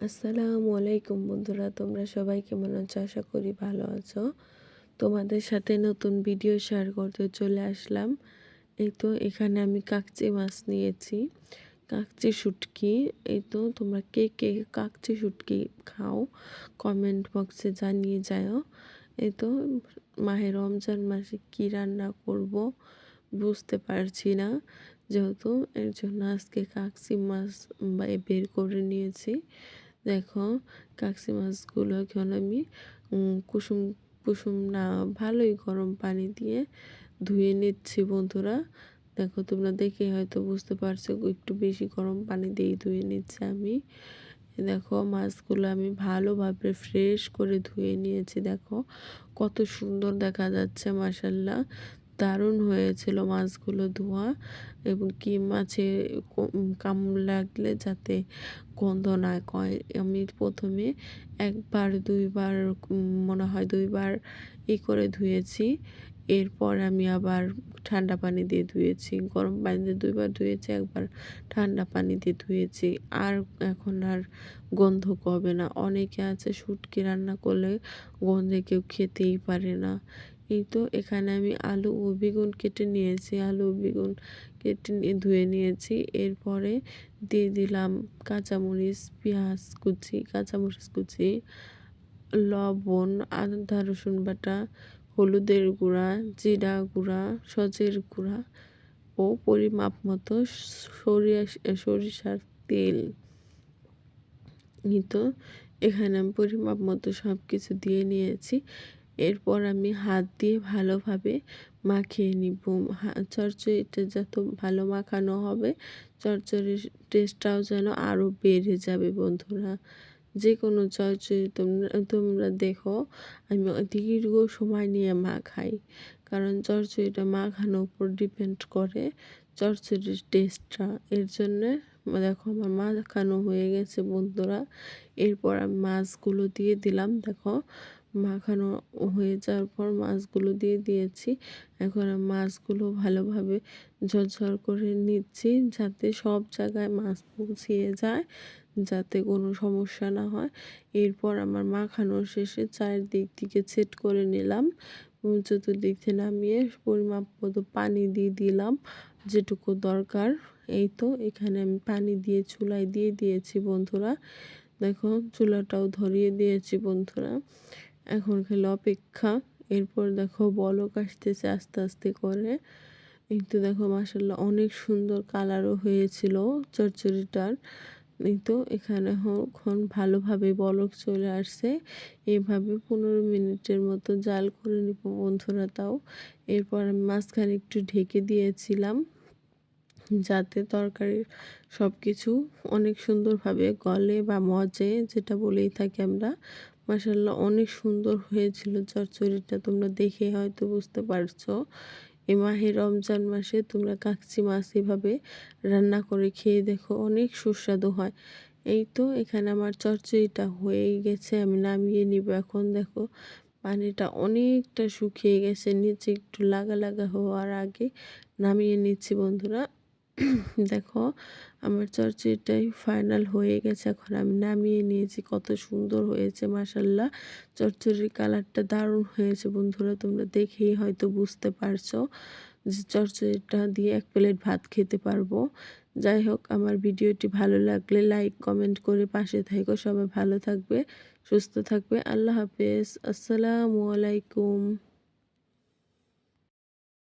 আসসালামু আলাইকুম বন্ধুরা, তোমরা সবাই কেমন আছো? আশা করি ভালো আছো। তোমাদের সাথে নতুন ভিডিও শেয়ার করতে চলে আসলাম। এই তো এখানে আমি কাকচি মাছ নিয়েছি, কাকচি শুটকি। এই তো তোমরা কে কে কাকচি শুটকি খাও কমেন্ট বক্সে জানিয়ে যাও। এই তো মাহে রমজান মাসে কি রান্না করব বুঝতে পারছি না, যেহেতু এর জন্য আজকে কাকচি মাছ বের করে নিয়েছি। দেখো, কাকসি মাছগুলো এখন আমি কুসুম কুসুম না ভালোই গরম পানি দিয়ে ধুয়ে নিচ্ছি বন্ধুরা। দেখো, তোমরা দেখে হয়তো বুঝতে পারছো একটু বেশি গরম পানি দিয়ে ধুয়ে নিচ্ছি আমি। দেখো, মাছগুলো আমি ভালোভাবে ফ্রেশ করে ধুয়ে নিয়েছি। দেখো কত সুন্দর দেখা যাচ্ছে, মাশাল্লাহ দারুণ হয়েছিল মাছগুলো ধোয়া। এবং কি মাছে কামড় লাগলে যাতে গন্ধ না কয়, আমি প্রথমে একবার দুইবার মনে হয় দুইবার করে ধুয়েছি। এরপর আমি আবার ঠান্ডা পানি দিয়ে ধুয়েছি, গরম পানি দিয়ে দুইবার ধুয়েছি, একবার ঠান্ডা পানি দিয়ে ধুয়েছি। আর এখন আর গন্ধ কবে না। অনেকে আছে শুটকি রান্না করলে গন্ধে কেউ খেতেই পারে না। এই তো এখানে আমি আলু ও বেগুন কেটে নিয়েছি, আলু ও বেগুন কেটে ধুয়ে নিয়েছি। এরপরে দিয়ে দিলাম কাঁচামরিচ, পেঁয়াজ কুচি, কাঁচামরিচ কুচি, লবণ, আদা রসুন বাটা, হলুদের গুঁড়া, জিরা গুঁড়া, সজের গুঁড়া ও পরিমাপ মতো সরিষার তেল। তো এখানে আমি পরিমাপ মতো সব কিছু দিয়ে নিয়েছি। এরপর আমি হাত দিয়ে ভালোভাবে মাখিয়ে নিব। চচ্চড়িটা যত ভালো মাখানো হবে, চচ্চড়ির টেস্টটাও যেন আরও বেড়ে যাবে বন্ধুরা। যে কোনো চচ্চড়ি তোমরা তোমরা দেখো, আমি দীর্ঘ সময় নিয়ে মাখাই, কারণ চচ্চড়িটা মাখানোর উপর ডিপেন্ড করে চচ্চড়ির টেস্টটা। এর জন্যে দেখো আমার মাখানো হয়ে গেছে বন্ধুরা। এরপর আমি মাছগুলো দিয়ে দিলাম। দেখো, মাখানো হয়ে যাওয়ার পর মাছগুলো দিয়ে দিয়েছি। এখন আমি মাছগুলো ভালোভাবে ঝরঝর করে নিচ্ছি, যাতে সব জায়গায় মাছ পৌঁছিয়ে যায়, যাতে কোনো সমস্যা না হয়। এরপর আমার মাখানো শেষে চারিদিক থেকে সেট করে নিলাম। চতুর্দিক থেকে নামিয়ে পরিমাপ মতো পানি দিয়ে দিলাম যেটুকু দরকার। এই তো এখানে আমি পানি দিয়ে চুলায় দিয়ে দিয়েছি বন্ধুরা। দেখো, চুলাটাও ধরিয়ে দিয়েছি বন্ধুরা। এখন খেলে অপেক্ষা। এরপর দেখো বলক আসতেছে আস্তে আস্তে করে। একটু দেখো, মাসাল্লাহ অনেক সুন্দর কালারও হয়েছিল চচ্চড়িটার। এই তো এখানে এখন ভালোভাবে বলক চলে আসছে। এভাবে 15 মিনিটের মতো জাল করে নিব বন্ধুরা। তাও এরপর আমি মাঝখানে একটু ঢেকে দিয়েছিলাম, যাতে তরকারির সব কিছু অনেক সুন্দরভাবে গলে বা মজে, যেটা বলেই থাকি আমরা। মাশাল্লাহ অনেক সুন্দর হয়েছিল চচ্চড়িটা, তোমরা দেখে হয়তো বুঝতে পারছো। এই মাহে রমজান মাসে তোমরা কাকচি মাছ এভাবে রান্না করে খেয়ে দেখো, অনেক সুস্বাদু হয়। এই তো এখানে আমার চচ্চড়িটা হয়েই গেছে, আমি নামিয়ে নিব এখন। দেখো, পানিটা অনেকটা শুকিয়ে গেছে, নিচে একটু লাগা লাগা হওয়ার আগে নামিয়ে নিচ্ছি বন্ধুরা। দেখো, আমার চচ্চড়িটাই ফাইনাল হয়ে গেছে, এখন আমি নামিয়ে নিয়েছি। কত সুন্দর হয়েছে মাশাল্লাহ, চচ্চড়ির কালারটা দারুণ হয়েছে বন্ধুরা। তোমরা দেখেই হয়তো বুঝতে পারছো যে চচ্চড়িটা দিয়ে এক প্লেট ভাত খেতে পারবো। যাই হোক, আমার ভিডিওটি ভালো লাগলে লাইক কমেন্ট করে পাশে থেকো। সবাই ভালো থাকবে, সুস্থ থাকবে। আল্লাহ হাফেজ। আসসালামু আলাইকুম।